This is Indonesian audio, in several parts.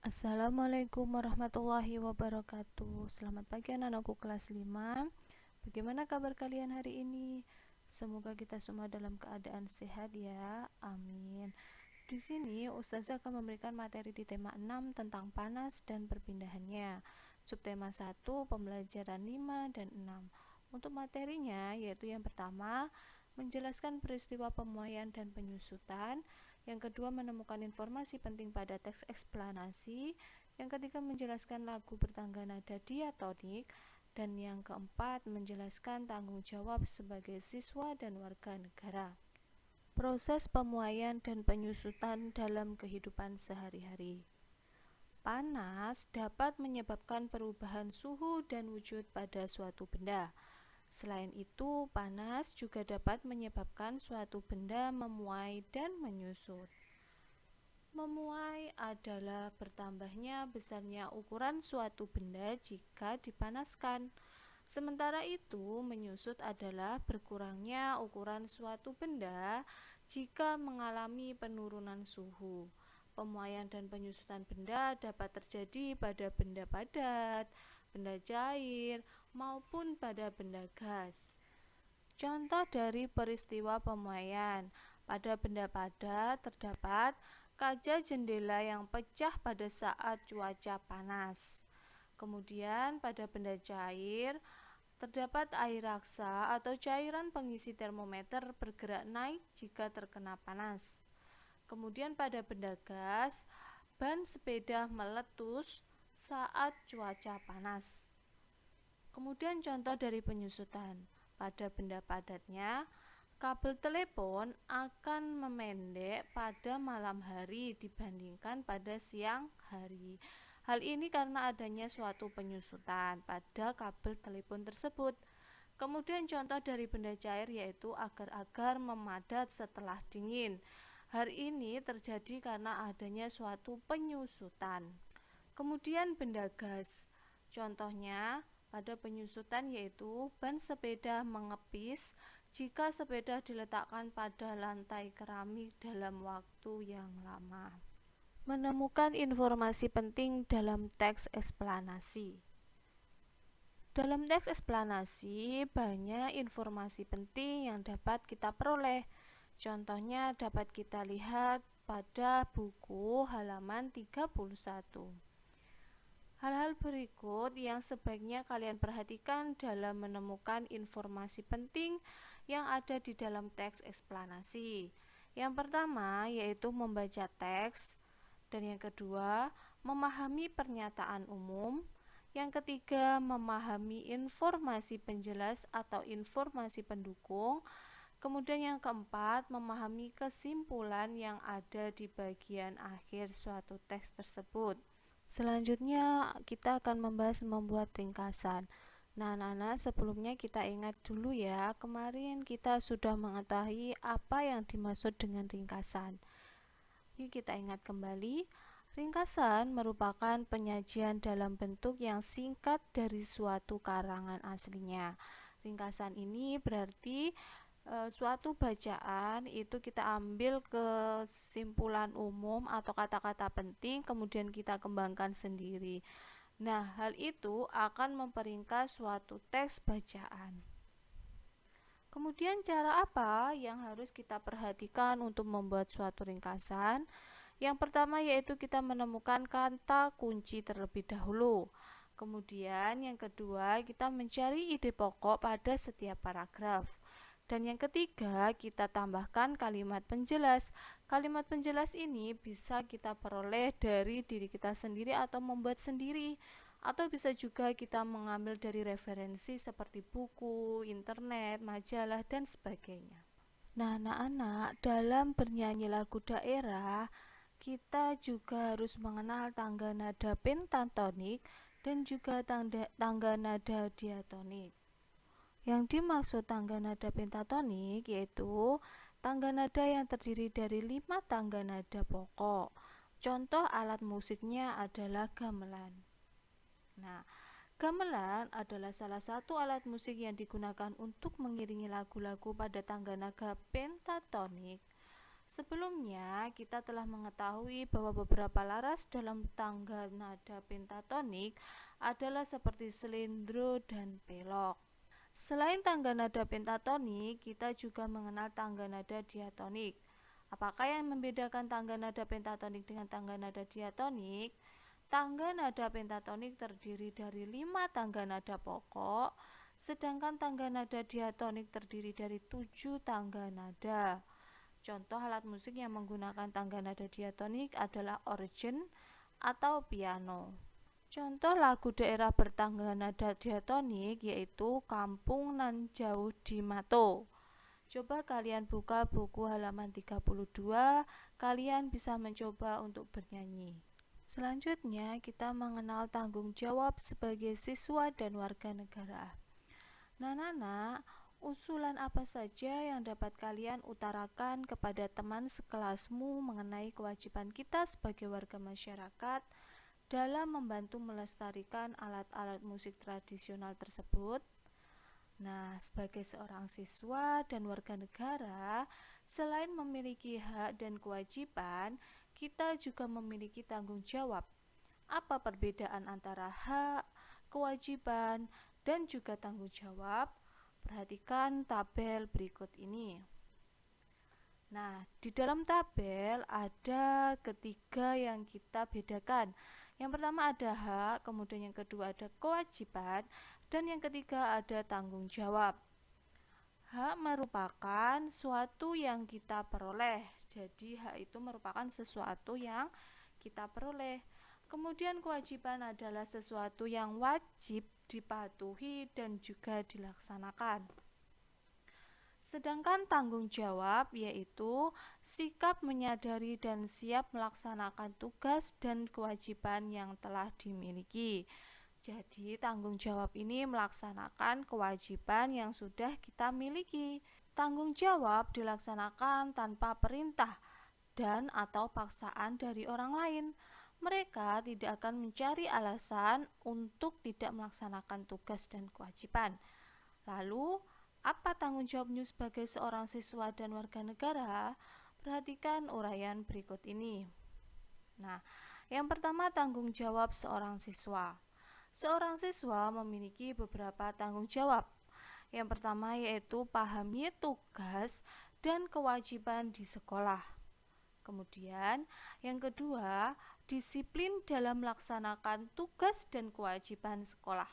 Assalamualaikum warahmatullahi wabarakatuh. Selamat pagi anak-anakku kelas 5. Bagaimana kabar kalian hari ini? Semoga kita semua dalam keadaan sehat ya. Amin. Di sini Ustazah akan memberikan materi di tema 6 tentang panas dan perpindahannya. Subtema 1 pembelajaran 5 dan 6. Untuk materinya yaitu yang pertama menjelaskan peristiwa pemuaian dan penyusutan, yang kedua menemukan informasi penting pada teks eksplanasi, yang ketiga menjelaskan lagu bertangga nada diatonik, dan yang keempat menjelaskan tanggung jawab sebagai siswa dan warga negara. Proses pemuaian dan penyusutan dalam kehidupan sehari-hari. Panas dapat menyebabkan perubahan suhu dan wujud pada suatu benda. Selain itu, panas juga dapat menyebabkan suatu benda memuai dan menyusut. Memuai adalah bertambahnya besarnya ukuran suatu benda jika dipanaskan. Sementara itu, menyusut adalah berkurangnya ukuran suatu benda jika mengalami penurunan suhu. Pemuaian dan penyusutan benda dapat terjadi pada benda padat, benda cair, maupun pada benda gas. Contoh dari peristiwa pemuaian. Pada benda padat terdapat kaca jendela yang pecah pada saat cuaca panas. Kemudian pada benda cair terdapat air raksa atau cairan pengisi termometer bergerak naik jika terkena panas. Kemudian pada benda gas, ban sepeda meletus saat cuaca panas. Kemudian contoh dari penyusutan. Pada benda padatnya, kabel telepon akan memendek pada malam hari dibandingkan pada siang hari. Hal ini karena adanya suatu penyusutan pada kabel telepon tersebut. Kemudian contoh dari benda cair yaitu agar-agar memadat setelah dingin. Hal ini terjadi karena adanya suatu penyusutan. Kemudian benda gas. Contohnya pada penyusutan yaitu ban sepeda mengepis jika sepeda diletakkan pada lantai keramik dalam waktu yang lama. Menemukan informasi penting dalam teks eksplanasi. Dalam teks eksplanasi banyak informasi penting yang dapat kita peroleh. Contohnya dapat kita lihat pada buku halaman 31. Hal-hal berikut yang sebaiknya kalian perhatikan dalam menemukan informasi penting yang ada di dalam teks eksplanasi. Yang pertama yaitu membaca teks, dan yang kedua memahami pernyataan umum, yang ketiga memahami informasi penjelas atau informasi pendukung, kemudian yang keempat memahami kesimpulan yang ada di bagian akhir suatu teks tersebut. Selanjutnya kita akan membahas membuat ringkasan. Nah, Nana, sebelumnya kita ingat dulu ya, kemarin kita sudah mengetahui apa yang dimaksud dengan ringkasan. Yuk kita ingat kembali. Ringkasan merupakan penyajian dalam bentuk yang singkat dari suatu karangan aslinya. Ringkasan ini berarti suatu bacaan itu kita ambil kesimpulan umum atau kata-kata penting kemudian kita kembangkan sendiri. Nah, hal itu akan memperingkas suatu teks bacaan. Kemudian cara apa yang harus kita perhatikan untuk membuat suatu ringkasan? Yang pertama yaitu kita menemukan kata kunci terlebih dahulu. Kemudian yang kedua kita mencari ide pokok pada setiap paragraf. Dan yang ketiga, kita tambahkan kalimat penjelas. Kalimat penjelas ini bisa kita peroleh dari diri kita sendiri atau membuat sendiri. Atau bisa juga kita mengambil dari referensi seperti buku, internet, majalah, dan sebagainya. Nah, anak-anak, dalam bernyanyi lagu daerah, kita juga harus mengenal tangga nada pentatonik dan juga tangga nada diatonik. Yang dimaksud tangga nada pentatonik yaitu tangga nada yang terdiri dari 5 tangga nada pokok. Contoh alat musiknya adalah gamelan. Nah, gamelan adalah salah satu alat musik yang digunakan untuk mengiringi lagu-lagu pada tangga nada pentatonik. Sebelumnya, kita telah mengetahui bahwa beberapa laras dalam tangga nada pentatonik adalah seperti selindro dan pelok. Selain tangga nada pentatonik, kita juga mengenal tangga nada diatonik. Apakah yang membedakan tangga nada pentatonik dengan tangga nada diatonik? Tangga nada pentatonik terdiri dari 5 tangga nada pokok, sedangkan tangga nada diatonik terdiri dari 7 tangga nada. Contoh alat musik yang menggunakan tangga nada diatonik adalah organ atau piano. Contoh lagu daerah bertangga nada diatonik yaitu Kampung Nan Jauh di Mato. Coba kalian buka buku halaman 32, kalian bisa mencoba untuk bernyanyi. Selanjutnya, kita mengenal tanggung jawab sebagai siswa dan warga negara. Nana, usulan apa saja yang dapat kalian utarakan kepada teman sekelasmu mengenai kewajiban kita sebagai warga masyarakat dalam membantu melestarikan alat-alat musik tradisional tersebut? Nah, sebagai seorang siswa dan warga negara, selain memiliki hak dan kewajiban, kita juga memiliki tanggung jawab. Apa perbedaan antara hak, kewajiban, dan juga tanggung jawab? Perhatikan tabel berikut ini. Nah, di dalam tabel ada ketiga yang kita bedakan. Yang pertama ada hak, kemudian yang kedua ada kewajiban, dan yang ketiga ada tanggung jawab. Hak merupakan suatu yang kita peroleh. Jadi hak itu merupakan sesuatu yang kita peroleh. Kemudian kewajiban adalah sesuatu yang wajib dipatuhi dan juga dilaksanakan. Sedangkan tanggung jawab yaitu sikap menyadari dan siap melaksanakan tugas dan kewajiban yang telah dimiliki. Jadi tanggung jawab ini melaksanakan kewajiban yang sudah kita miliki. Tanggung jawab dilaksanakan tanpa perintah dan atau paksaan dari orang lain. Mereka tidak akan mencari alasan untuk tidak melaksanakan tugas dan kewajiban. Lalu, apa tanggung jawabnya sebagai seorang siswa dan warga negara? Perhatikan uraian berikut ini. Nah, yang pertama tanggung jawab seorang siswa. Seorang siswa memiliki beberapa tanggung jawab. Yang pertama yaitu pahami tugas dan kewajiban di sekolah. Kemudian, yang kedua, disiplin dalam melaksanakan tugas dan kewajiban sekolah.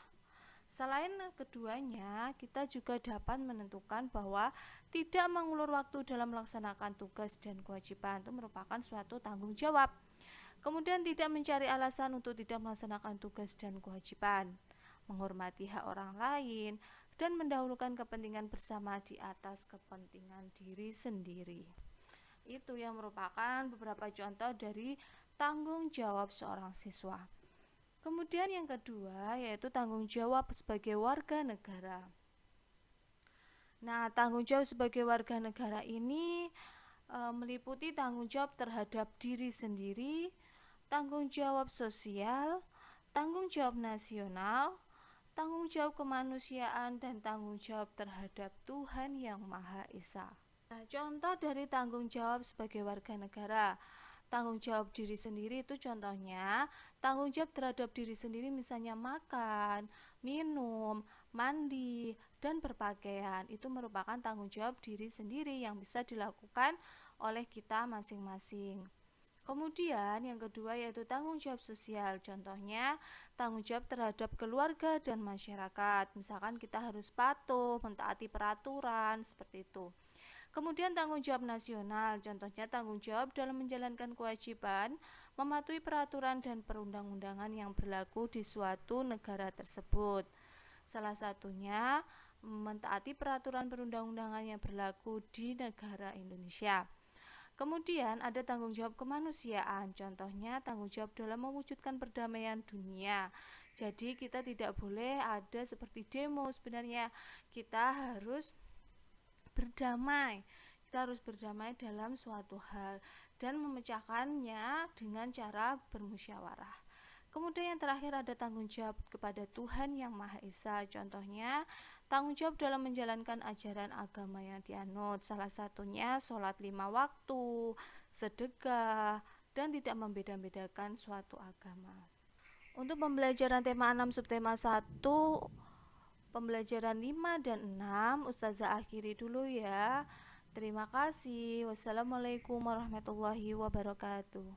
Selain keduanya, kita juga dapat menentukan bahwa tidak mengulur waktu dalam melaksanakan tugas dan kewajiban itu merupakan suatu tanggung jawab. Kemudian tidak mencari alasan untuk tidak melaksanakan tugas dan kewajiban, menghormati hak orang lain, dan mendahulukan kepentingan bersama di atas kepentingan diri sendiri. Itu yang merupakan beberapa contoh dari tanggung jawab seorang siswa. Kemudian yang kedua yaitu tanggung jawab sebagai warga negara. Nah, tanggung jawab sebagai warga negara ini meliputi tanggung jawab terhadap diri sendiri, tanggung jawab sosial, tanggung jawab nasional, tanggung jawab kemanusiaan, dan tanggung jawab terhadap Tuhan Yang Maha Esa. Nah, contoh dari tanggung jawab sebagai warga negara. Tanggung jawab diri sendiri itu contohnya tanggung jawab terhadap diri sendiri, misalnya makan, minum, mandi, dan berpakaian. Itu merupakan tanggung jawab diri sendiri yang bisa dilakukan oleh kita masing-masing. Kemudian yang kedua yaitu tanggung jawab sosial. Contohnya tanggung jawab terhadap keluarga dan masyarakat. Misalkan kita harus patuh, mentaati peraturan, seperti itu. Kemudian tanggung jawab nasional, contohnya tanggung jawab dalam menjalankan kewajiban, mematuhi peraturan dan perundang-undangan yang berlaku di suatu negara tersebut. Salah satunya mentaati peraturan perundang-undangan yang berlaku di negara Indonesia. Kemudian ada tanggung jawab kemanusiaan, contohnya tanggung jawab dalam mewujudkan perdamaian dunia. Jadi kita tidak boleh ada seperti demo, sebenarnya kita harus berdamai. Kita harus berdamai dalam suatu hal dan memecahkannya dengan cara bermusyawarah. Kemudian yang terakhir ada tanggung jawab kepada Tuhan Yang Maha Esa. Contohnya tanggung jawab dalam menjalankan ajaran agama yang dianut. Salah satunya sholat 5 waktu, sedekah, dan tidak membeda-bedakan suatu agama. Untuk pembelajaran tema 6 subtema 1, pembelajaran 5 dan 6 Ustazah akhiri dulu ya. Terima kasih. Wassalamualaikum warahmatullahi wabarakatuh.